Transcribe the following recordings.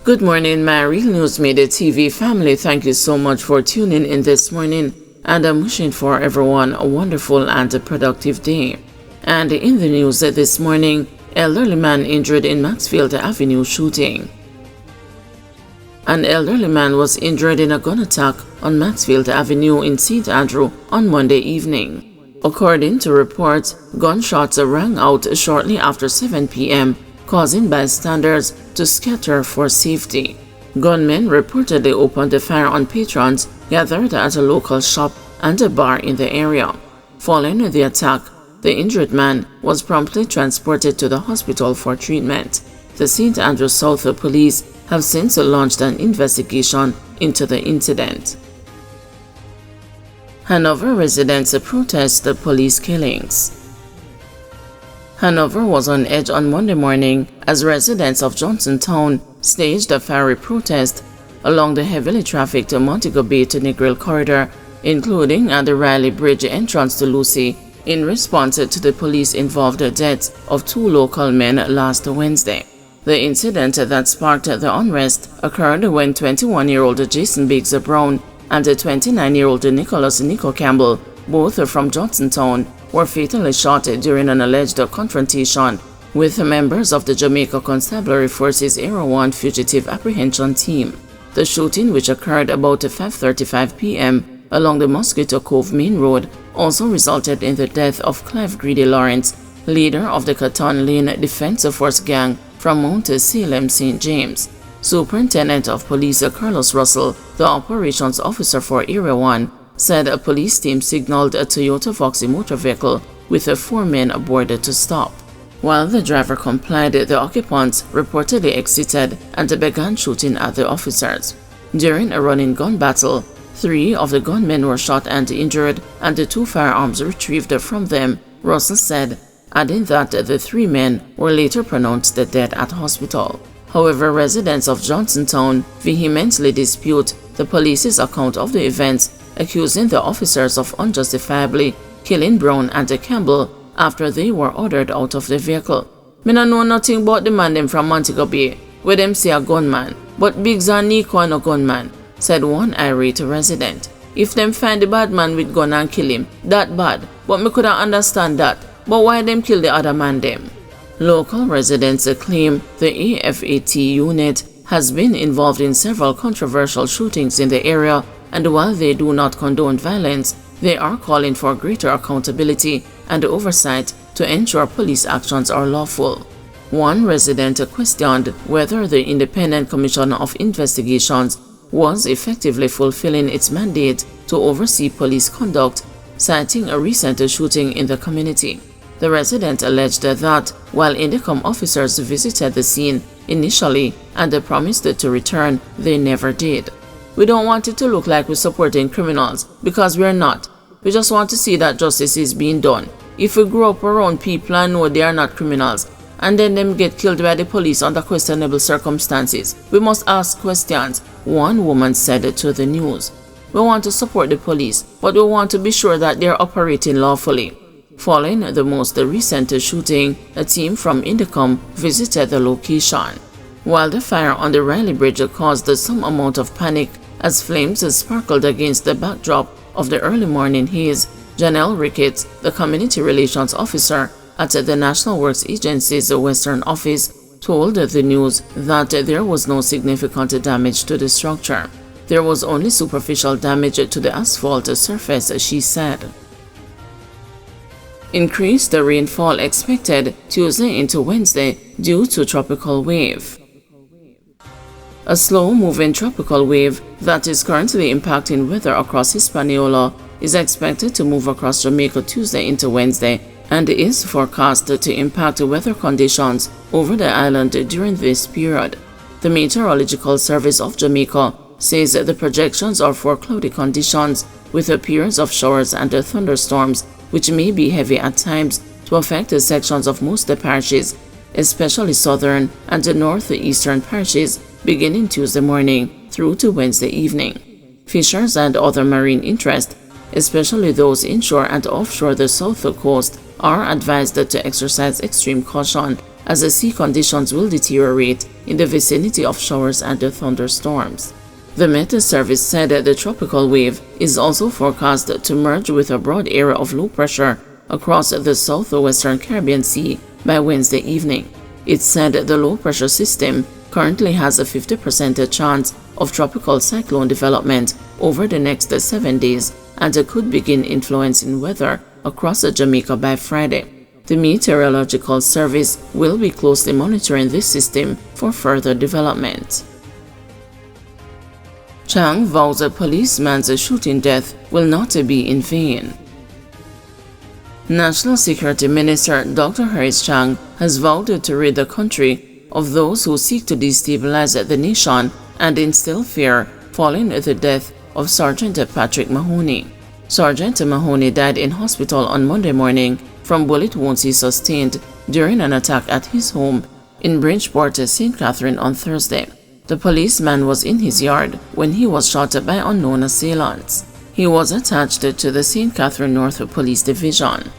Good morning, my Real News Midday TV family. Thank you so much for tuning in this morning, and I'm wishing for everyone a wonderful and a productive day. And in the news this morning, elderly man injured in Maxfield Avenue shooting. An elderly man was injured in a gun attack on Maxfield Avenue in St. Andrew on Monday evening. According to reports, gunshots rang out shortly after 7 p.m., causing bystanders to scatter for safety. Gunmen reportedly opened fire on patrons gathered at a local shop and a bar in the area. Following the attack, the injured man was promptly transported to the hospital for treatment. The St. Andrew South Police have since launched an investigation into the incident. Hanover residents protest the police killings. Hanover was on edge on Monday morning as residents of Johnsontown staged a fiery protest along the heavily trafficked Montego Bay to Negril corridor, including at the Riley Bridge entrance to Lucy, in response to the police-involved deaths of two local men last Wednesday. The incident that sparked the unrest occurred when 21-year-old Jason Biggs Brown and 29-year-old Nicholas Nico Campbell, both from Johnsontown, were fatally shot during an alleged confrontation with members of the Jamaica Constabulary Force's Area 1 Fugitive Apprehension Team. The shooting, which occurred about 5:35 p.m. along the Mosquito Cove Main Road, also resulted in the death of Clive Greedy Lawrence, leader of the Caton Lane Defense Force gang from Mount Salem, St. James. Superintendent of Police Carlos Russell, the operations officer for Area 1, said a police team signaled a Toyota Voxy motor vehicle with 4 men aboard to stop. While the driver complied, the occupants reportedly exited and began shooting at the officers. During a running gun battle, 3 of the gunmen were shot and injured, and the 2 firearms retrieved from them, Russell said, adding that the 3 men were later pronounced dead at hospital. However, residents of Johnsontown vehemently dispute the police's account of the events, accusing the officers of unjustifiably killing Brown and Campbell after they were ordered out of the vehicle. "Me no know nothing about the man them from Montego Bay, where them say a gunman, but Biggs and Nico are no gunman," said one irate resident. "If them find the bad man with gun and kill him, that bad, but me coulda understand that, but why them kill the other man them?" Local residents claim the AFAT unit has been involved in several controversial shootings in the area, and while they do not condone violence, they are calling for greater accountability and oversight to ensure police actions are lawful. One resident questioned whether the Independent Commission of Investigations was effectively fulfilling its mandate to oversee police conduct, citing a recent shooting in the community. The resident alleged that while Indicom officers visited the scene initially and promised to return, they never did. "We don't want it to look like we're supporting criminals, because we're not. We just want to see that justice is being done. If we grow up around people and know they are not criminals, and then them get killed by the police under questionable circumstances, we must ask questions," one woman said to the news. "We want to support the police, but we want to be sure that they're operating lawfully." Following the most recent shooting, a team from Indicom visited the location. While the fire on the Riley Bridge caused some amount of panic as flames sparkled against the backdrop of the early morning haze, Janelle Ricketts, the community relations officer at the National Works Agency's Western Office, told the news that there was no significant damage to the structure. There was only superficial damage to the asphalt surface, she said. Increased rainfall expected Tuesday into Wednesday due to tropical wave. A slow-moving tropical wave that is currently impacting weather across Hispaniola is expected to move across Jamaica Tuesday into Wednesday and is forecast to impact weather conditions over the island during this period. The Meteorological Service of Jamaica says the projections are for cloudy conditions with periods of showers and thunderstorms, which may be heavy at times, to affect sections of most parishes, especially southern and northeastern parishes, beginning Tuesday morning through to Wednesday evening. Fishers and other marine interests, especially those inshore and offshore the south coast, are advised to exercise extreme caution as the sea conditions will deteriorate in the vicinity of showers and thunderstorms. The Met Service said that the tropical wave is also forecast to merge with a broad area of low pressure across the southwestern Caribbean Sea by Wednesday evening. It said the low-pressure system currently has a 50% chance of tropical cyclone development over the next 7 days and could begin influencing weather across Jamaica by Friday. The Meteorological Service will be closely monitoring this system for further development. Chang vows a policeman's shooting death will not be in vain. National Security Minister Dr. Harris Chang has vowed to rid the country of those who seek to destabilize the nation and instill fear following the death of Sergeant Patrick Mahoney. Sergeant Mahoney died in hospital on Monday morning from bullet wounds he sustained during an attack at his home in Bridgeport, St. Catherine on Thursday. The policeman was in his yard when he was shot by unknown assailants. He was attached to the St. Catherine North Police Division.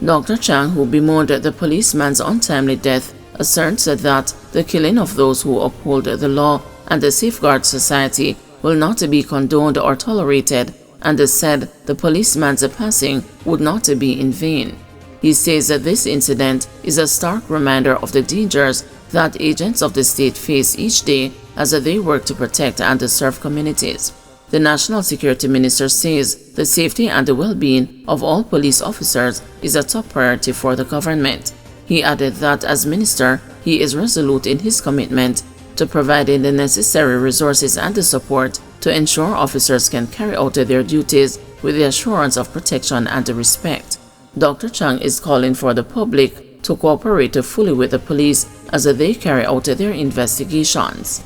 Dr. Chang, who bemoaned the policeman's untimely death, asserts that the killing of those who uphold the law and the safeguard society will not be condoned or tolerated, and said the policeman's passing would not be in vain. He says that this incident is a stark reminder of the dangers that agents of the state face each day as they work to protect and serve communities. The National Security Minister says the safety and the well-being of all police officers is a top priority for the government. He added that as minister, he is resolute in his commitment to providing the necessary resources and the support to ensure officers can carry out their duties with the assurance of protection and respect. Dr. Chang is calling for the public to cooperate fully with the police as they carry out their investigations.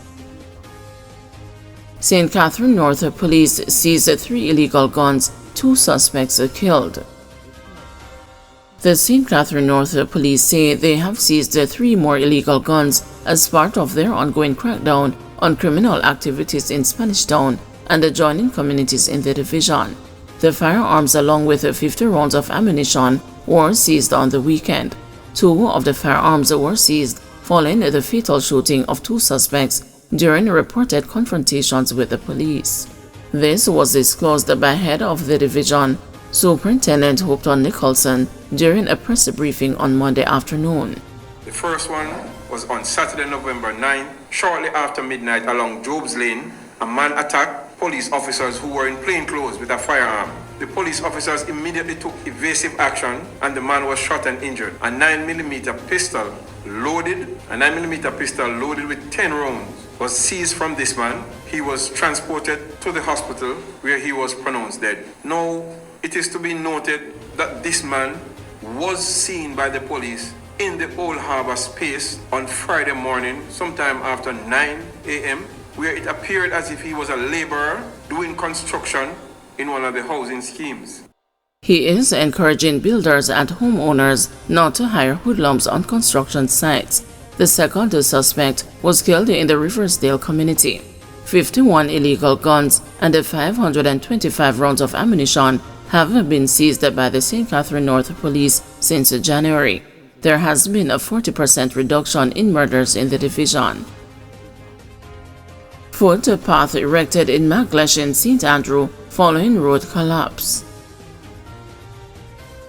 St. Catherine North Police seized 3 illegal guns, 2 suspects killed. The St. Catherine North Police say they have seized 3 more illegal guns as part of their ongoing crackdown on criminal activities in Spanish Town and adjoining communities in the division. The firearms, along with 50 rounds of ammunition, were seized on the weekend. 2 of the firearms were seized following the fatal shooting of 2 suspects during reported confrontations with the police. This was disclosed by head of the division, Superintendent Hopton Nicholson, during a press briefing on Monday afternoon. The first one was on Saturday, November 9. Shortly after midnight along Job's Lane, a man attacked police officers who were in plain clothes with a firearm. The police officers immediately took evasive action and the man was shot and injured. A 9mm pistol loaded with 10 rounds was seized from this man. He was transported to the hospital where he was pronounced dead. Now, it is to be noted that this man was seen by the police in the Old Harbor space on Friday morning, sometime after 9 a.m., where it appeared as if he was a laborer doing construction in one of the housing schemes. He is encouraging builders and homeowners not to hire hoodlums on construction sites. The second suspect was killed in the Riversdale community. 51 illegal guns and 525 rounds of ammunition have been seized by the St. Catherine North Police since January. There has been a 40% reduction in murders in the division. Footpath erected in Maglesh, St. Andrew following road collapse.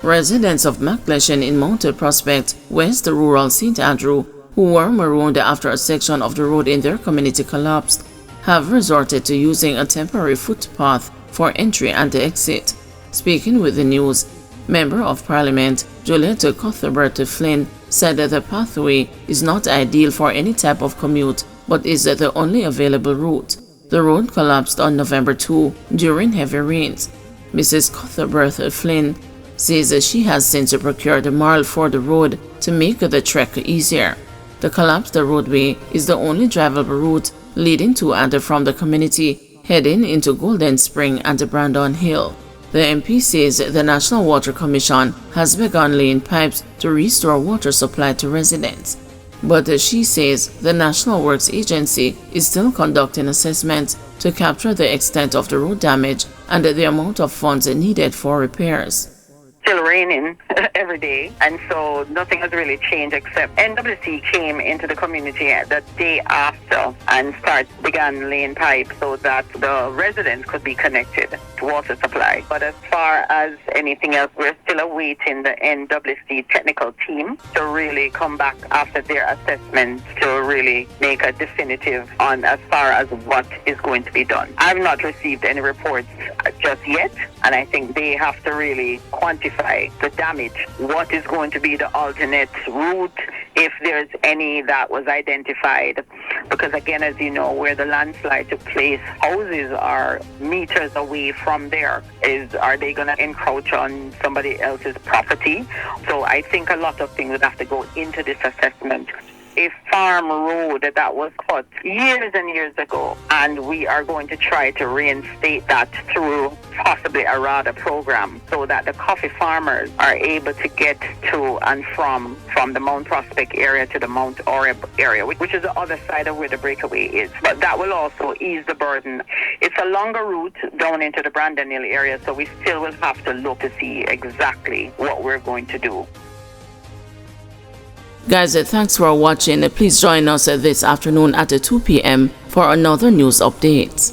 Residents of Maglesh in Mount Prospect, West Rural St. Andrew, who were marooned after a section of the road in their community collapsed, have resorted to using a temporary footpath for entry and exit. Speaking with the news, Member of Parliament Juliet Cuthbert Flynn said that the pathway is not ideal for any type of commute, but is the only available route. The road collapsed on November 2 during heavy rains. Mrs. Cuthbert Flynn says she has since procured marl for the road to make the trek easier. The collapsed roadway is the only drivable route leading to and from the community, heading into Golden Spring and Brandon Hill. The MP says the National Water Commission has begun laying pipes to restore water supply to residents. But she says the National Works Agency is still conducting assessments to capture the extent of the road damage and the amount of funds needed for repairs. still raining every day, and so nothing has really changed except NWC came into the community the day after and began laying pipe so that the residents could be connected to water supply. But as far as anything else, we're still awaiting the NWC technical team to really come back after their assessment to really make a definitive on as far as what is going to be done. I've not received any reports just yet, and I think they have to really quantify the damage. What is going to be the alternate route, if there's any that was identified? Because again, as you know, where the landslide took place, houses are meters away from there. Are they going to encroach on somebody else's property? So I think a lot of things would have to go into this assessment. A farm road that was cut years and years ago, and we are going to try to reinstate that through possibly a RADA program so that the coffee farmers are able to get to and from the Mount Prospect area to the Mount Oreb area, which is the other side of where the breakaway is. But that will also ease the burden. It's a longer route down into the Brandon Hill area, so we still will have to look to see exactly what we're going to do. Guys, thanks for watching. Please join us this afternoon at 2 p.m. for another news update.